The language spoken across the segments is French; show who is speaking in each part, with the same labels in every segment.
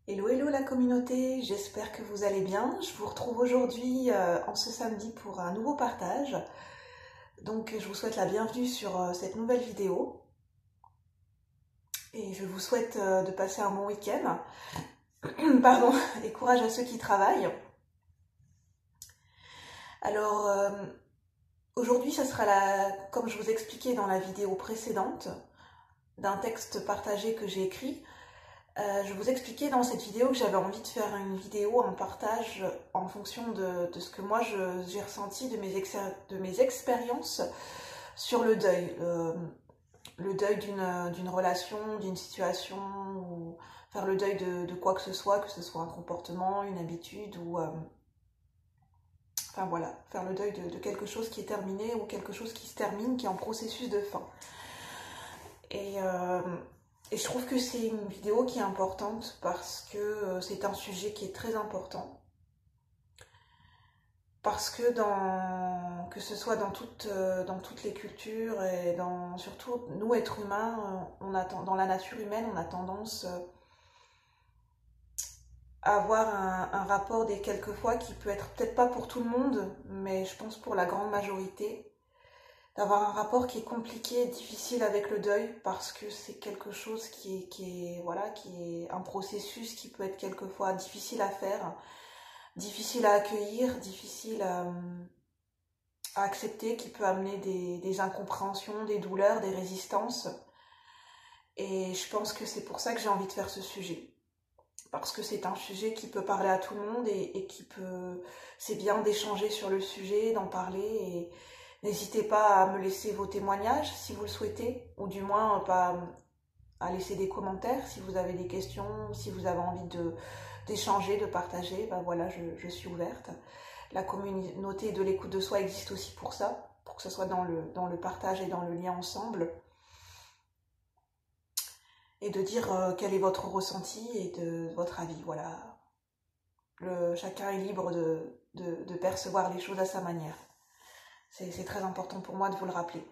Speaker 1: Hello, hello la communauté, j'espère que vous allez bien. Je vous retrouve aujourd'hui en ce samedi pour un nouveau partage. Donc je vous souhaite la bienvenue sur cette nouvelle vidéo. Et je vous souhaite de passer un bon week-end. Pardon, et courage à ceux qui travaillent. Alors aujourd'hui ça sera comme je vous expliquais dans la vidéo précédente, d'un texte partagé que j'ai écrit. Je vous expliquais dans cette vidéo que j'avais envie de faire une vidéo en partage en fonction de ce que moi j'ai ressenti de mes expériences sur le deuil. Le deuil d'une relation, d'une situation, ou faire le deuil de quoi que ce soit un comportement, une habitude, ou enfin voilà, faire le deuil de quelque chose qui est terminé ou quelque chose qui se termine, qui est en processus de fin. Et je trouve que c'est une vidéo qui est importante parce que c'est un sujet qui est très important. Parce que que ce soit dans toutes les cultures et surtout nous êtres humains, dans la nature humaine, on a tendance à avoir un rapport quelquefois qui peut être peut-être pas pour tout le monde, mais je pense pour la grande majorité, d'avoir un rapport qui est compliqué, difficile avec le deuil, parce que c'est quelque chose qui est un processus qui peut être quelquefois difficile à faire, difficile à accueillir, difficile à accepter, qui peut amener des incompréhensions, des douleurs, des résistances. Et je pense que c'est pour ça que j'ai envie de faire ce sujet. Parce que c'est un sujet qui peut parler à tout le monde et c'est bien d'échanger sur le sujet, d'en parler. Et n'hésitez pas à me laisser vos témoignages si vous le souhaitez, ou du moins pas à laisser des commentaires si vous avez des questions, si vous avez envie d'échanger, de partager. Ben voilà, je suis ouverte. La communauté de l'écoute de soi existe aussi pour ça, pour que ce soit dans le partage et dans le lien ensemble. Et de dire quel est votre ressenti et de votre avis. Voilà. Chacun est libre de percevoir les choses à sa manière. C'est très important pour moi de vous le rappeler.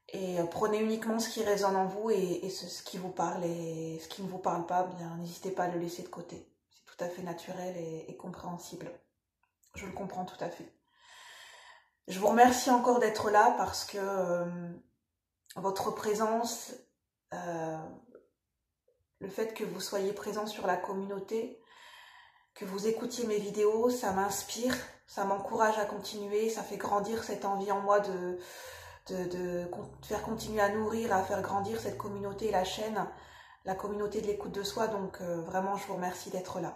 Speaker 1: Et prenez uniquement ce qui résonne en vous et ce qui vous parle, et ce qui ne vous parle pas, bien n'hésitez pas à le laisser de côté. C'est tout à fait naturel et compréhensible. Je le comprends tout à fait. Je vous remercie encore d'être là parce que votre présence, le fait que vous soyez présent sur la communauté, que vous écoutiez mes vidéos, ça m'inspire, ça m'encourage à continuer, ça fait grandir cette envie en moi de faire continuer à nourrir, à faire grandir cette communauté et la chaîne, la communauté de l'écoute de soi. Donc vraiment, je vous remercie d'être là.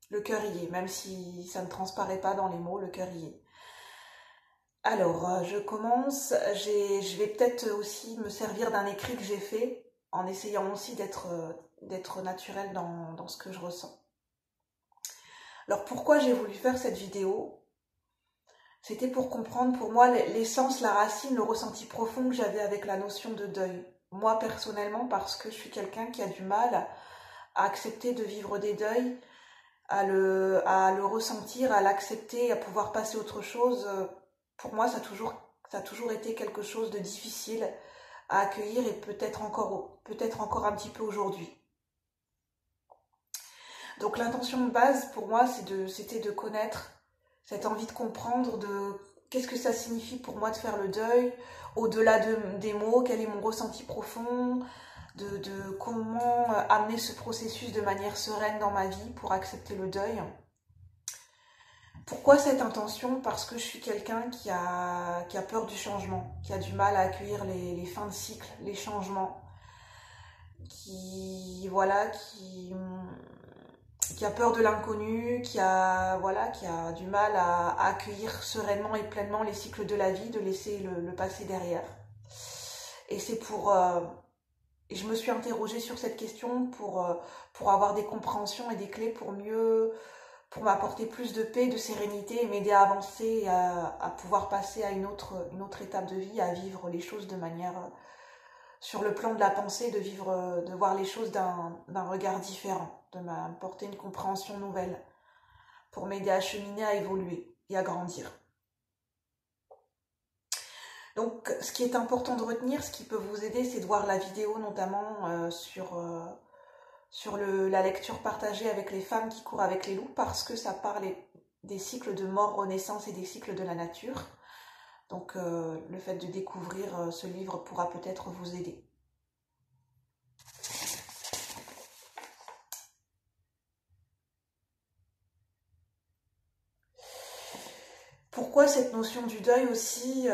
Speaker 1: Le cœur y est, même si ça ne transparaît pas dans les mots, le cœur y est. Alors, je commence. Je vais peut-être aussi me servir d'un écrit que j'ai fait, en essayant aussi d'être naturelle dans ce que je ressens. Alors, pourquoi j'ai voulu faire cette vidéo ? C'était pour comprendre pour moi l'essence, la racine, le ressenti profond que j'avais avec la notion de deuil. Moi, personnellement, parce que je suis quelqu'un qui a du mal à accepter de vivre des deuils, à le ressentir, à l'accepter, à pouvoir passer à autre chose. Pour moi, ça a toujours été quelque chose de difficile à accueillir et peut-être encore un petit peu aujourd'hui. Donc l'intention de base pour moi, c'était de connaître cette envie de comprendre de qu'est-ce que ça signifie pour moi de faire le deuil, au-delà des mots, quel est mon ressenti profond, de comment amener ce processus de manière sereine dans ma vie pour accepter le deuil. Pourquoi cette intention ? Parce que je suis quelqu'un qui a peur du changement, qui a du mal à accueillir les fins de cycle, les changements, qui a peur de l'inconnu, qui a du mal à accueillir sereinement et pleinement les cycles de la vie, de laisser le passé derrière. Et et je me suis interrogée sur cette question pour avoir des compréhensions et des clés pour m'apporter plus de paix, de sérénité et m'aider à avancer, à pouvoir passer à une autre étape de vie, à vivre les choses de manière, sur le plan de la pensée, de voir les choses d'un regard différent, de m'apporter une compréhension nouvelle, pour m'aider à cheminer, à évoluer et à grandir. Donc, ce qui est important de retenir, ce qui peut vous aider, c'est de voir la vidéo, notamment sur sur la lecture partagée avec les femmes qui courent avec les loups, parce que ça parle des cycles de mort, renaissance et des cycles de la nature. Donc le fait de découvrir ce livre pourra peut-être vous aider. Pourquoi cette notion du deuil aussi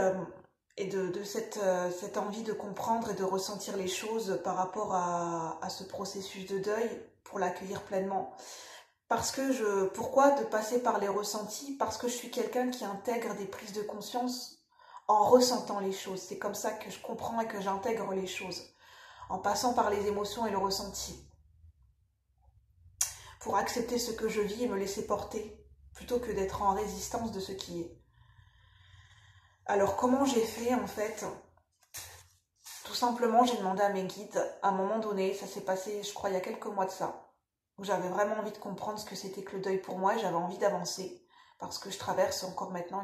Speaker 1: et de cette envie de comprendre et de ressentir les choses par rapport à ce processus de deuil pour l'accueillir pleinement? Parce que pourquoi de passer par les ressentis? Parce que je suis quelqu'un qui intègre des prises de conscience en ressentant les choses. C'est comme ça que je comprends et que j'intègre les choses, en passant par les émotions et le ressenti, pour accepter ce que je vis et me laisser porter, plutôt que d'être en résistance de ce qui est. Alors comment j'ai fait en fait? Tout simplement, j'ai demandé à mes guides, à un moment donné, ça s'est passé je crois il y a quelques mois de ça, où j'avais vraiment envie de comprendre ce que c'était que le deuil pour moi et j'avais envie d'avancer, parce que je traverse encore maintenant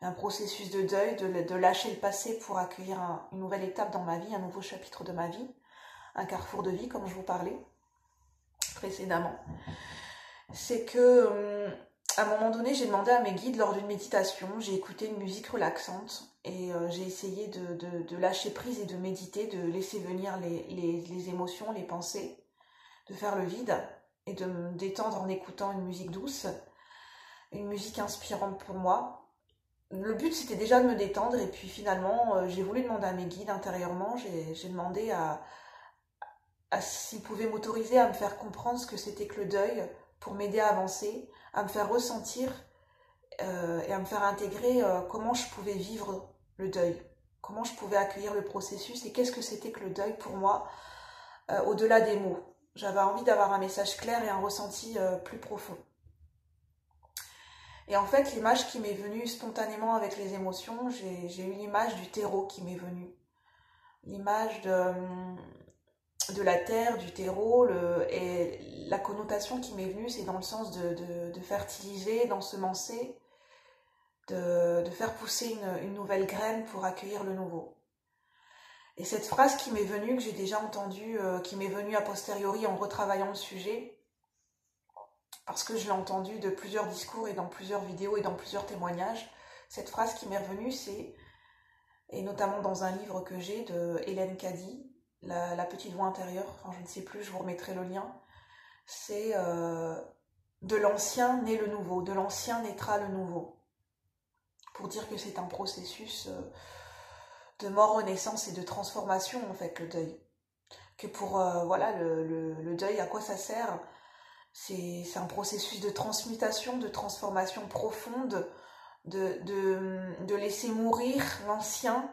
Speaker 1: un processus de deuil, de lâcher le passé pour accueillir une nouvelle étape dans ma vie, un nouveau chapitre de ma vie, un carrefour de vie comme je vous parlais précédemment. C'est que à un moment donné, j'ai demandé à mes guides lors d'une méditation, j'ai écouté une musique relaxante et j'ai essayé de lâcher prise et de méditer, de laisser venir les émotions, les pensées, de faire le vide et de me détendre en écoutant une musique douce, une musique inspirante pour moi. Le but, c'était déjà de me détendre et puis finalement, j'ai voulu demander à mes guides intérieurement, j'ai demandé à s'ils pouvaient m'autoriser à me faire comprendre ce que c'était que le deuil pour m'aider à avancer, à me faire ressentir et à me faire intégrer comment je pouvais vivre le deuil, comment je pouvais accueillir le processus et qu'est-ce que c'était que le deuil pour moi au-delà des mots. J'avais envie d'avoir un message clair et un ressenti plus profond. Et en fait, l'image qui m'est venue spontanément avec les émotions, j'ai eu l'image du terreau qui m'est venue. L'image de la terre, du terreau, et la connotation qui m'est venue, c'est dans le sens de fertiliser, d'ensemencer, de faire pousser une nouvelle graine pour accueillir le nouveau. Et cette phrase qui m'est venue, que j'ai déjà entendue, qui m'est venue a posteriori en retravaillant le sujet, parce que je l'ai entendue de plusieurs discours et dans plusieurs vidéos et dans plusieurs témoignages, cette phrase qui m'est revenue, c'est, et notamment dans un livre que j'ai de Hélène Caddy, la petite voix intérieure, enfin je ne sais plus, je vous remettrai le lien, c'est de l'ancien naît le nouveau, de l'ancien naîtra le nouveau, pour dire que c'est un processus de mort, renaissance et de transformation en fait, le deuil. Que pour, voilà, le deuil, à quoi ça sert? C'est un processus de transmutation, de transformation profonde, de laisser mourir l'ancien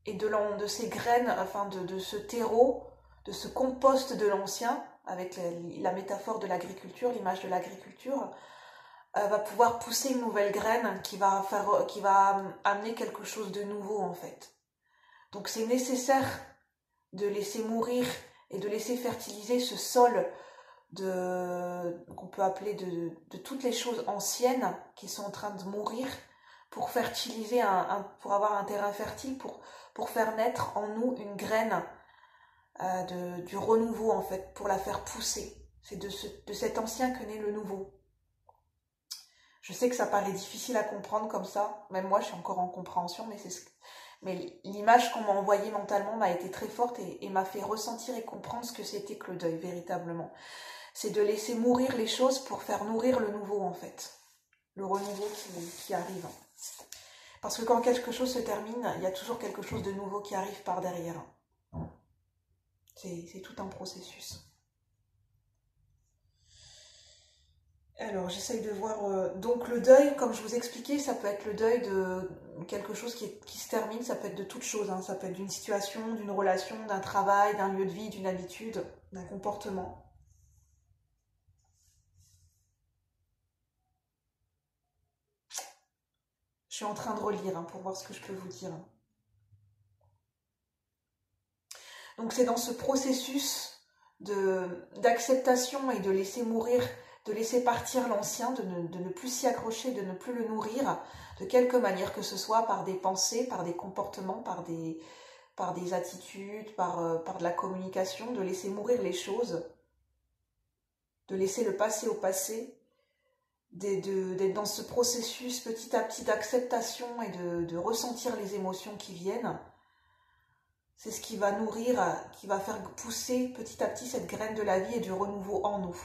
Speaker 1: et de ces graines, enfin de ce terreau, de ce compost de l'ancien, avec la métaphore de l'agriculture, l'image de l'agriculture, va pouvoir pousser une nouvelle graine qui va amener quelque chose de nouveau en fait. Donc c'est nécessaire de laisser mourir et de laisser fertiliser ce sol qu'on peut appeler de toutes les choses anciennes qui sont en train de mourir pour fertiliser, pour avoir un terrain fertile, pour faire naître en nous une graine du renouveau en fait, pour la faire pousser. C'est de cet ancien que naît le nouveau. Je sais que ça paraît difficile à comprendre comme ça, même moi je suis encore en compréhension, mais l'image qu'on m'a envoyée mentalement m'a été très forte et m'a fait ressentir et comprendre ce que c'était que le deuil véritablement. C'est de laisser mourir les choses pour faire nourrir le nouveau en fait, le renouveau qui arrive. Parce que quand quelque chose se termine, il y a toujours quelque chose de nouveau qui arrive par derrière. C'est tout un processus. Alors, j'essaye de voir... donc, le deuil, comme je vous expliquais, ça peut être le deuil de quelque chose qui se termine, ça peut être de toute chose. Hein. Ça peut être d'une situation, d'une relation, d'un travail, d'un lieu de vie, d'une habitude, d'un comportement. Je suis en train de relire hein, pour voir ce que je peux vous dire. Donc, c'est dans ce processus d'acceptation et de laisser mourir, de laisser partir l'ancien, de ne plus s'y accrocher, de ne plus le nourrir, de quelque manière que ce soit, par des pensées, par des comportements, par par des attitudes, par de la communication, de laisser mourir les choses, de laisser le passé au passé, d'être dans ce processus petit à petit d'acceptation et de ressentir les émotions qui viennent. C'est ce qui va nourrir, qui va faire pousser petit à petit cette graine de la vie et du renouveau en nous.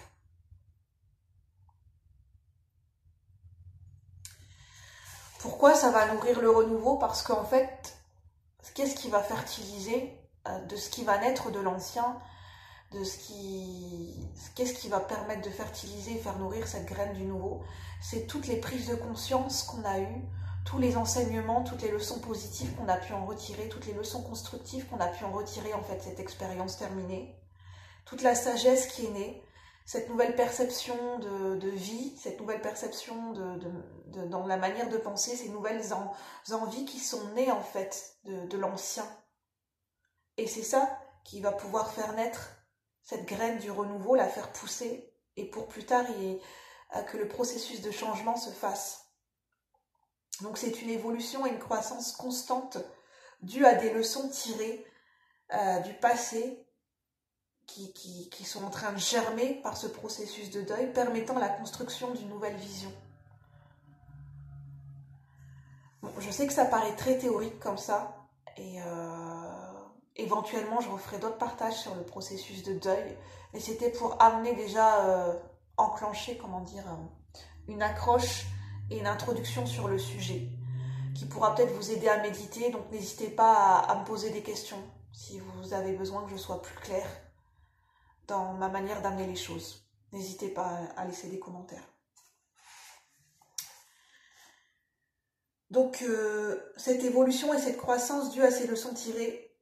Speaker 1: Pourquoi ça va nourrir le renouveau? Parce qu'en fait, qu'est-ce qui va fertiliser de ce qui va naître de l'ancien, qu'est-ce qui va permettre de fertiliser et faire nourrir cette graine du nouveau? C'est toutes les prises de conscience qu'on a eues, tous les enseignements, toutes les leçons positives qu'on a pu en retirer, toutes les leçons constructives qu'on a pu en retirer en fait cette expérience terminée, toute la sagesse qui est née, cette nouvelle perception de vie, cette nouvelle perception dans la manière de penser, ces nouvelles envies qui sont nées en fait de l'ancien. Et c'est ça qui va pouvoir faire naître cette graine du renouveau, la faire pousser, et pour plus tard que le processus de changement se fasse. Donc c'est une évolution et une croissance constante due à des leçons tirées du passé qui sont en train de germer par ce processus de deuil, permettant la construction d'une nouvelle vision. Bon, je sais que ça paraît très théorique comme ça, et éventuellement je referai d'autres partages sur le processus de deuil, mais c'était pour amener déjà, enclencher, comment dire, une accroche et une introduction sur le sujet, qui pourra peut-être vous aider à méditer, donc n'hésitez pas à me poser des questions, si vous avez besoin que je sois plus claire dans ma manière d'amener les choses. N'hésitez pas à laisser des commentaires. Donc, cette évolution et cette croissance due à ces leçons tirées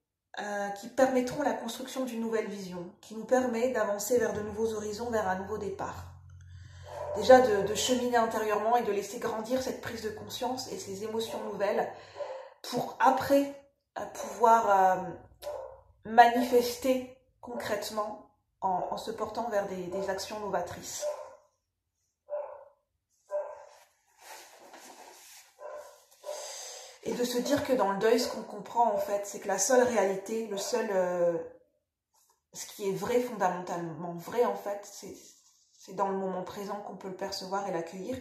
Speaker 1: qui permettront la construction d'une nouvelle vision, qui nous permet d'avancer vers de nouveaux horizons, vers un nouveau départ. Déjà de cheminer intérieurement et de laisser grandir cette prise de conscience et ces émotions nouvelles pour après pouvoir manifester concrètement en se portant vers des actions novatrices. Et de se dire que dans le deuil, ce qu'on comprend en fait, c'est que la seule réalité, ce qui est vrai, fondamentalement vrai en fait, c'est dans le moment présent qu'on peut le percevoir et l'accueillir.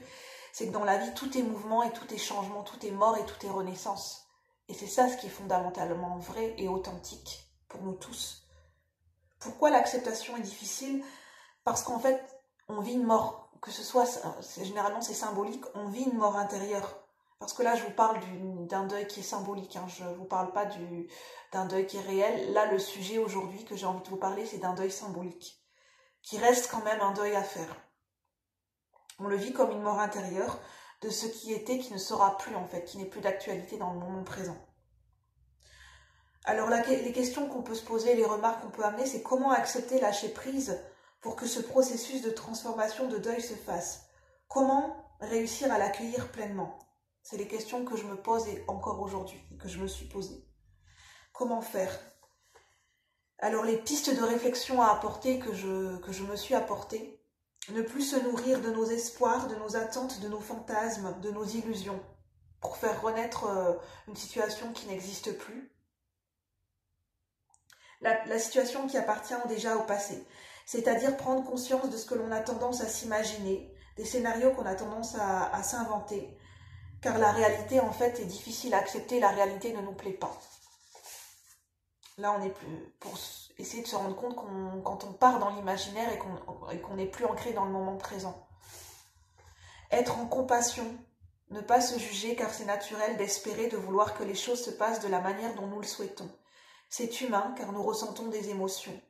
Speaker 1: C'est que dans la vie, tout est mouvement et tout est changement, tout est mort et tout est renaissance. Et c'est ça ce qui est fondamentalement vrai et authentique pour nous tous. Pourquoi l'acceptation est difficile? Parce qu'en fait, on vit une mort, que ce soit, généralement c'est symbolique, on vit une mort intérieure. Parce que là, je vous parle d'un deuil qui est symbolique, hein. Je ne vous parle pas d'un deuil qui est réel. Là, le sujet aujourd'hui que j'ai envie de vous parler, c'est d'un deuil symbolique, qui reste quand même un deuil à faire. On le vit comme une mort intérieure de ce qui était, qui ne sera plus en fait, qui n'est plus d'actualité dans le moment présent. Alors les questions qu'on peut se poser, les remarques qu'on peut amener, c'est comment accepter, lâcher prise pour que ce processus de transformation, de deuil se fasse. Comment réussir à l'accueillir pleinement? C'est les questions que je me pose encore aujourd'hui, que je me suis posées. Comment faire? Alors les pistes de réflexion à apporter que je me suis apportées, ne plus se nourrir de nos espoirs, de nos attentes, de nos fantasmes, de nos illusions, pour faire renaître une situation qui n'existe plus. La situation qui appartient déjà au passé, c'est-à-dire prendre conscience de ce que l'on a tendance à s'imaginer, des scénarios qu'on a tendance à s'inventer, car la réalité en fait est difficile à accepter, la réalité ne nous plaît pas. Là on est plus pour essayer de se rendre compte quand on part dans l'imaginaire et qu'on n'est plus ancré dans le moment présent. Être en compassion, ne pas se juger car c'est naturel d'espérer, de vouloir que les choses se passent de la manière dont nous le souhaitons. C'est humain car nous ressentons des émotions.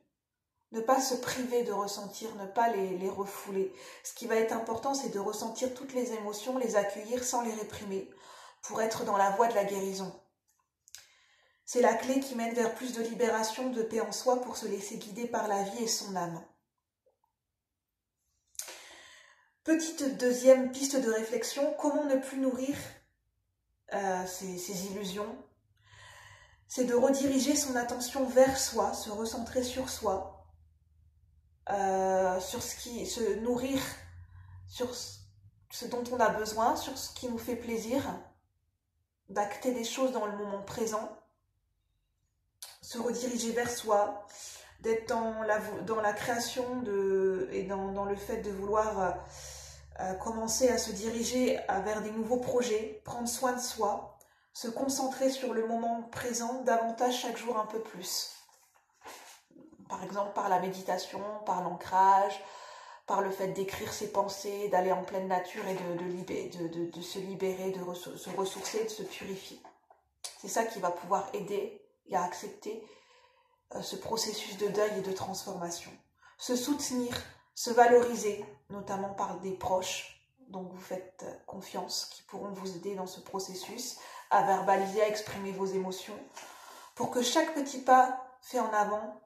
Speaker 1: Ne pas se priver de ressentir, ne pas les refouler. Ce qui va être important, c'est de ressentir toutes les émotions, les accueillir sans les réprimer, pour être dans la voie de la guérison. C'est la clé qui mène vers plus de libération, de paix en soi, pour se laisser guider par la vie et son âme. Petite deuxième piste de réflexion, comment ne plus nourrir ces illusions? C'est de rediriger son attention vers soi, se recentrer sur soi, sur se nourrir, sur ce dont on a besoin, sur ce qui nous fait plaisir, d'acter des choses dans le moment présent, se rediriger vers soi, d'être dans la création et dans le fait de vouloir commencer à se diriger vers des nouveaux projets, prendre soin de soi, se concentrer sur le moment présent davantage chaque jour un peu plus. Par exemple par la méditation, par l'ancrage, par le fait d'écrire ses pensées, d'aller en pleine nature et de se libérer, de se ressourcer, de se purifier. C'est ça qui va pouvoir aider à accepter ce processus de deuil et de transformation. Se soutenir, se valoriser, notamment par des proches dont vous faites confiance, qui pourront vous aider dans ce processus, à verbaliser, à exprimer vos émotions, pour que chaque petit pas fait en avant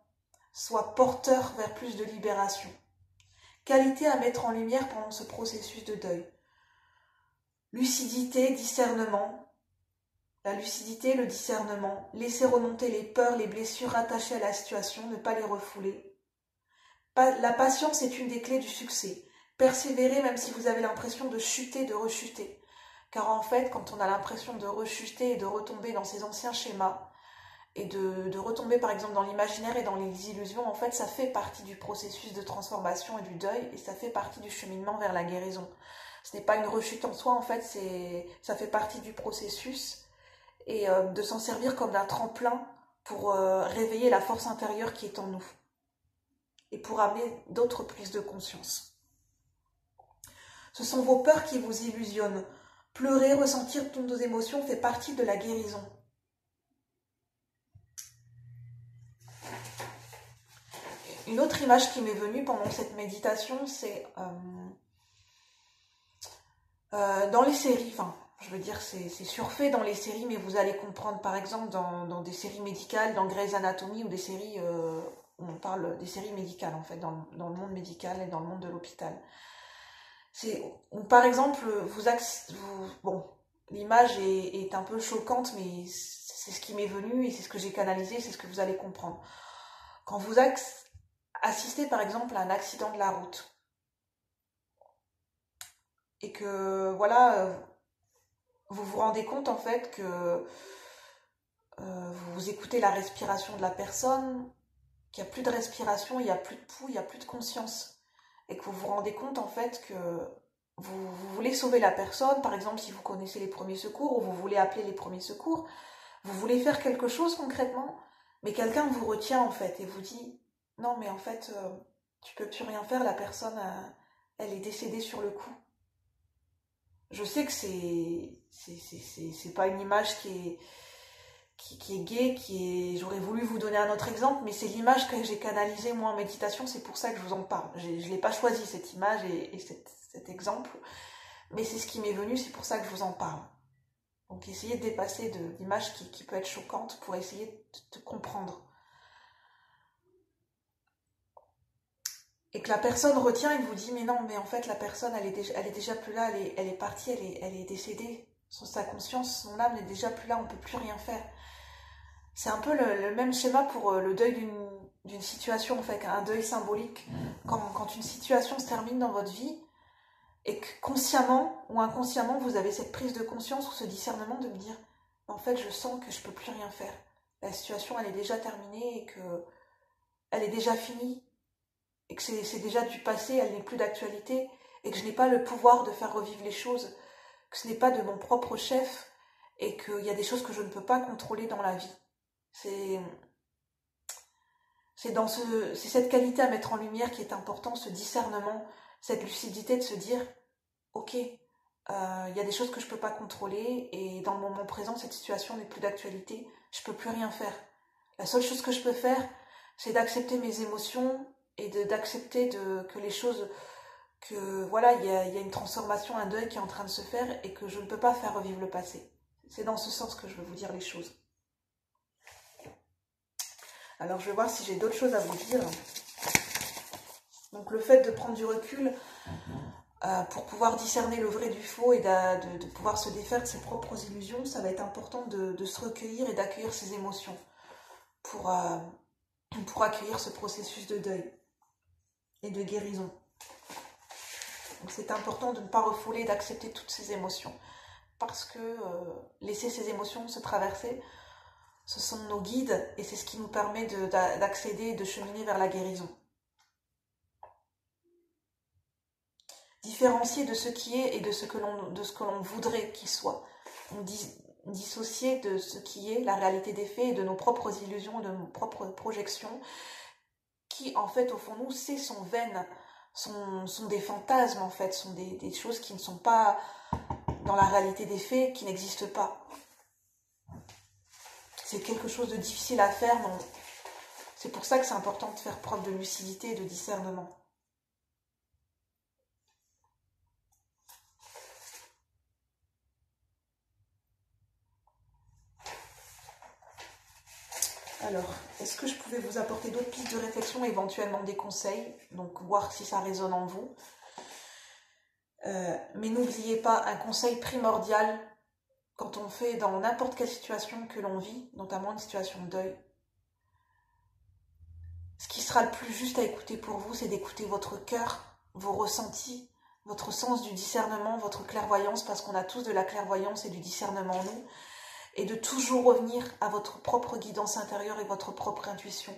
Speaker 1: soit porteur vers plus de libération. Qualité à mettre en lumière pendant ce processus de deuil. Lucidité, discernement. La lucidité, le discernement. Laisser remonter les peurs, les blessures rattachées à la situation, ne pas les refouler. La patience est une des clés du succès. Persévérer même si vous avez l'impression de chuter, de rechuter. Car en fait, quand on a l'impression de rechuter et de retomber dans ces anciens schémas, et de retomber par exemple dans l'imaginaire et dans les illusions, en fait ça fait partie du processus de transformation et du deuil, et ça fait partie du cheminement vers la guérison. Ce n'est pas une rechute en soi, en fait ça fait partie du processus, et de s'en servir comme d'un tremplin pour réveiller la force intérieure qui est en nous, et pour amener d'autres prises de conscience. Ce sont vos peurs qui vous illusionnent. Pleurer, ressentir toutes nos émotions fait partie de la guérison. Une autre image qui m'est venue pendant cette méditation, c'est dans les séries, enfin, je veux dire, c'est surfait dans les séries, mais vous allez comprendre, par exemple, dans des séries médicales, dans Grey's Anatomy, ou des séries où on parle des séries médicales, en fait, dans le monde médical et dans le monde de l'hôpital. Par exemple, bon, l'image est un peu choquante, mais c'est ce qui m'est venu, et c'est ce que j'ai canalisé, c'est ce que vous allez comprendre. Quand vous assistez par exemple à un accident de la route et que voilà, vous vous rendez compte en fait que vous écoutez la respiration de la personne, qu'il n'y a plus de respiration, il n'y a plus de pouls, il n'y a plus de conscience, et que vous vous rendez compte en fait que vous voulez sauver la personne, par exemple si vous connaissez les premiers secours, ou vous voulez appeler les premiers secours, vous voulez faire quelque chose concrètement, mais quelqu'un vous retient en fait et vous dit non mais en fait tu peux plus rien faire, la personne elle est décédée sur le coup. Je sais que c'est pas une image qui est gaie, j'aurais voulu vous donner un autre exemple, mais c'est l'image que j'ai canalisée moi en méditation, c'est pour ça que je vous en parle. Je l'ai pas choisi cette image et cet exemple, mais c'est ce qui m'est venu, c'est pour ça que je vous en parle. Donc essayez de dépasser l'image qui peut être choquante pour essayer de comprendre. Et que la personne retient et vous dit mais non, mais en fait la personne elle est déjà plus là, elle est partie, elle est décédée. Sa conscience, son âme n'est déjà plus là, on ne peut plus rien faire. C'est un peu le même schéma pour le deuil d'une situation, en fait, un deuil symbolique. Quand une situation se termine dans votre vie, et que consciemment ou inconsciemment vous avez cette prise de conscience ou ce discernement de me dire en fait je sens que je ne peux plus rien faire. La situation elle est déjà terminée et qu'elle est déjà finie. Et que c'est déjà du passé, elle n'est plus d'actualité, et que je n'ai pas le pouvoir de faire revivre les choses, que ce n'est pas de mon propre chef, et qu'il y a des choses que je ne peux pas contrôler dans la vie. C'est cette qualité à mettre en lumière qui est important, ce discernement, cette lucidité de se dire ok, il y a des choses que je ne peux pas contrôler, et dans le moment présent, cette situation n'est plus d'actualité, je ne peux plus rien faire. La seule chose que je peux faire, c'est d'accepter mes émotions, et d'accepter que les choses, que voilà, il y a une transformation, un deuil qui est en train de se faire et que je ne peux pas faire revivre le passé. C'est dans ce sens que je veux vous dire les choses. Alors je vais voir si j'ai d'autres choses à vous dire. Donc le fait de prendre du recul pour pouvoir discerner le vrai du faux et de pouvoir se défaire de ses propres illusions, ça va être important de se recueillir et d'accueillir ses émotions pour accueillir ce processus de deuil et de guérison. Donc c'est important de ne pas refouler, d'accepter toutes ces émotions. Parce que laisser ces émotions se traverser, Ce sont nos guides et c'est ce qui nous permet d'accéder et de cheminer vers la guérison. Différencier de ce qui est et de ce que l'on voudrait qu'il soit. Dissocier de ce qui est la réalité des faits et de nos propres illusions, de nos propres projections, qui en fait au fond nous, c'est sont vaines, sont des fantasmes en fait, sont des choses qui ne sont pas dans la réalité des faits, qui n'existent pas. C'est quelque chose de difficile à faire, non. C'est pour ça que c'est important de faire preuve de lucidité et de discernement. Alors, est-ce que je pouvais vous apporter d'autres pistes de réflexion, éventuellement des conseils, donc voir si ça résonne en vous. Mais n'oubliez pas un conseil primordial quand on fait dans n'importe quelle situation que l'on vit, notamment une situation de deuil. Ce qui sera le plus juste à écouter pour vous, c'est d'écouter votre cœur, vos ressentis, votre sens du discernement, votre clairvoyance, parce qu'on a tous de la clairvoyance et du discernement en nous, et de toujours revenir à votre propre guidance intérieure et votre propre intuition.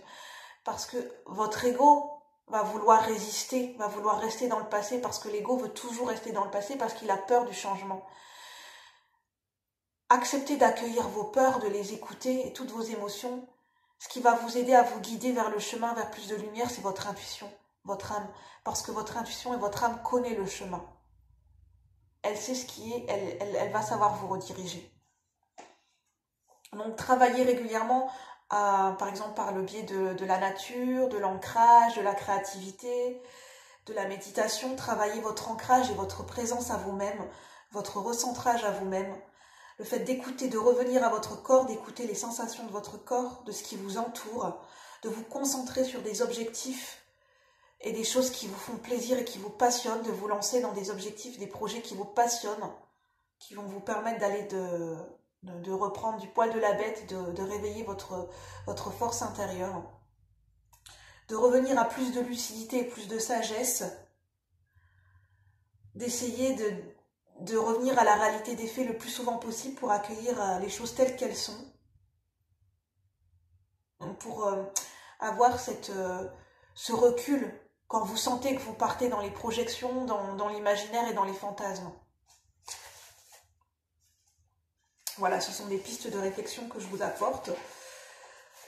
Speaker 1: Parce que votre ego va vouloir résister, va vouloir rester dans le passé, parce que l'ego veut toujours rester dans le passé, parce qu'il a peur du changement. Acceptez d'accueillir vos peurs, de les écouter et toutes vos émotions. Ce qui va vous aider à vous guider vers le chemin, vers plus de lumière, c'est votre intuition, votre âme. Parce que votre intuition et votre âme connaissent le chemin. Elle sait ce qui est, elle va savoir vous rediriger. Donc travaillez régulièrement, par exemple par le biais de la nature, de l'ancrage, de la créativité, de la méditation. Travaillez votre ancrage et votre présence à vous-même, votre recentrage à vous-même. Le fait d'écouter, de revenir à votre corps, d'écouter les sensations de votre corps, de ce qui vous entoure, de vous concentrer sur des objectifs et des choses qui vous font plaisir et qui vous passionnent, de vous lancer dans des objectifs, des projets qui vous passionnent, qui vont vous permettre d'aller de reprendre du poil de la bête, de réveiller votre force intérieure, de revenir à plus de lucidité et plus de sagesse, d'essayer de revenir à la réalité des faits le plus souvent possible pour accueillir les choses telles qu'elles sont, pour avoir ce recul quand vous sentez que vous partez dans les projections, dans l'imaginaire et dans les fantasmes. Voilà, ce sont des pistes de réflexion que je vous apporte.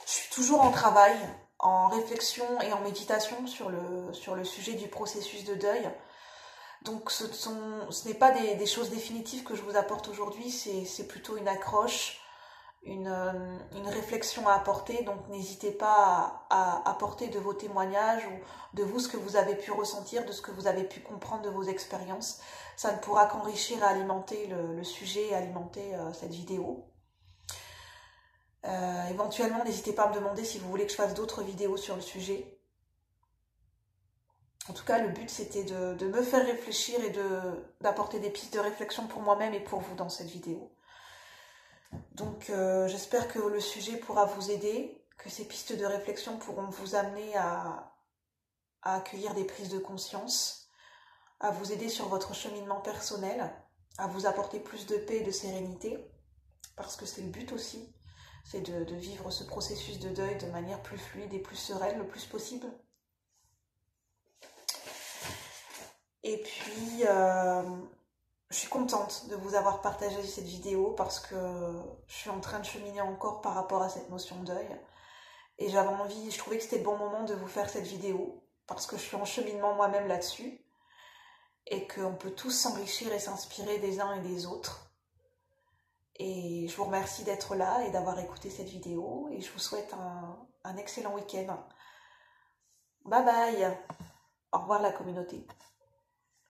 Speaker 1: Je suis toujours en travail, en réflexion et en méditation sur le sujet du processus de deuil. Donc ce n'est pas des choses définitives que je vous apporte aujourd'hui, c'est plutôt une accroche, une réflexion à apporter. Donc n'hésitez pas à apporter de vos témoignages ou de vous ce que vous avez pu ressentir, de ce que vous avez pu comprendre de vos expériences. Ça ne pourra qu'enrichir et alimenter le sujet et alimenter cette vidéo. Éventuellement, n'hésitez pas à me demander si vous voulez que je fasse d'autres vidéos sur le sujet. En tout cas, le but, c'était de me faire réfléchir et d'apporter des pistes de réflexion pour moi-même et pour vous dans cette vidéo. Donc, j'espère que le sujet pourra vous aider, que ces pistes de réflexion pourront vous amener à accueillir des prises de conscience, à vous aider sur votre cheminement personnel, à vous apporter plus de paix et de sérénité, parce que c'est le but aussi, c'est de vivre ce processus de deuil de manière plus fluide et plus sereine le plus possible. Et puis, je suis contente de vous avoir partagé cette vidéo parce que je suis en train de cheminer encore par rapport à cette notion de deuil. Et j'avais envie, je trouvais que c'était le bon moment de vous faire cette vidéo parce que je suis en cheminement moi-même là-dessus et qu'on peut tous s'enrichir et s'inspirer des uns et des autres. Et je vous remercie d'être là et d'avoir écouté cette vidéo et je vous souhaite un excellent week-end. Bye bye. Au revoir la communauté.